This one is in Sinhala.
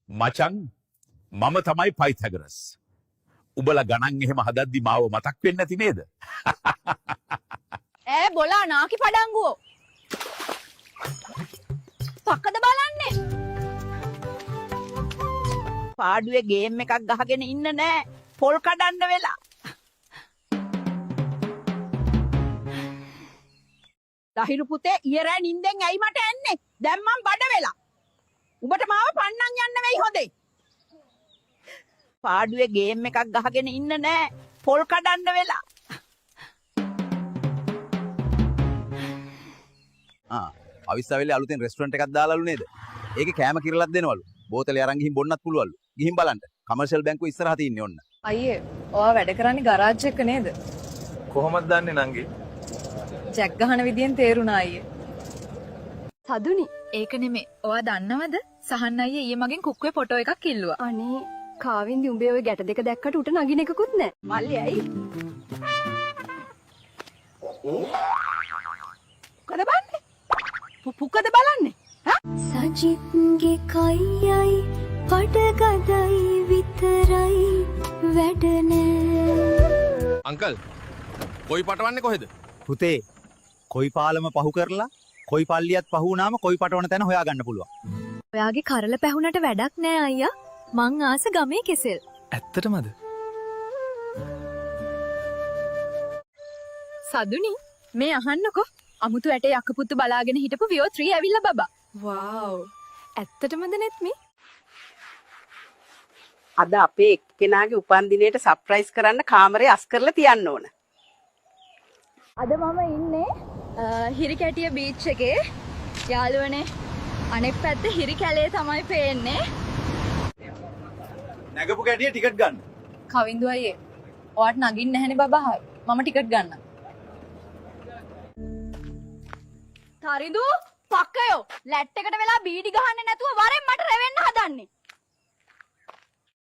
මචං මම තමයි පයිතගරස්. උඹලා ගණන් එහෙම හදද්දි මාව මතක් වෙන්නේ නැති නේද? ඈ බොලා නාකි පඩංගුවෝ. පක්කද බලන්නේ. පාඩුවේ ගේම් එකක් ගහගෙන ඉන්න නෑ. පොල් කඩන්න වෙලා. ලහිරු පුතේ ඊයරෑ නිින්දෙන් ඇයි මට එන්නේ? දැන් මං බඩ වෙලා. උඹට මාව පන්නන් යන්න වෙයි හොදේ. පාඩුවේ ගේම් එකක් ගහගෙන ඉන්න නෑ. පොල් කඩන්න වෙලා. අවිස්සාවෙල්ලේ අලුතෙන් රෙස්ටුරන්ට් එකක් දාලාලු නේද? ඒකේ කෑම කිරලක් දෙනවලු. බෝතලේ අරන් ගිහින් බොන්නත් පුළුවන්ලු. ගිහින් බලන්න. කමර්ෂල් බැංකුව ඉස්සරහා තියන්නේ ඔන්න. අයියේ, ඔයා වැඩ කරන්නේ ගරාජ් එක නේද? කොහොමද දන්නේ නංගි? ජැක් ගහන විදියෙන් තේරුණා අයියේ. සදුනි ඒක නෙමෙයි. ඔයා දන්නවද? සහන් අයියේ ඊයේ මගෙන් කුක්කුවේ ෆොටෝ එකක් ඉල්ලුවා. අනේ කාවින්දි උඹේ ওই ගැට දෙක දැක්කට උට නගින එකකුත් නැහැ. මල්ලි ඇයි? මොකද බලන්නේ? පුකද බලන්නේ? සජිත්ගේ කයියයි පඩගදයි විතරයි වැඩ නෑ. අංකල් කොයි පටවන්නේ කොහෙද? පුතේ කොයි පාලම පහු කරලා කොයි පල්ලියත් පහු වුණාම කොයි පටවන තැන හොයාගන්න පුළුවන්. ඔයාගේ කරල පැහුනට වැඩක් නෑ අයියා. මං ආස ගමේ කෙසෙල්. ඇත්තටමද? සදුනි මේ අහන්නකෝ. අමුතු ඇටේ යකපුත්තු බලාගෙන හිටපු වියෝ 3 ඇවිල්ලා බබා. වව් ඇත්තටමද නෙත්මි? අද අපේ එක්කෙනාගේ උපන්දිනයට සර්ප්‍රයිස් කරන්න කාමරේ අස් කරලා තියන්න ඕන. අද මම ඉන්නේ හිරිකැටිය බීච් එකේ. යාළුවනේ අනෙක් පැත්තේ හිරි කැලේ තමයි පේන්නේ. නැගපු කැටිය ටිකට් ගන්න. කවින්දු අයියේ, ඔයාට නගින්න නැහැනේ බබා. මම ටිකට් ගන්නම්. තරිඳු පක්කයෝ ලැට් එකට වෙලා බීඩි ගහන්නේ නැතුව වරෙන් මට රෙවෙන්න හදන්නේ.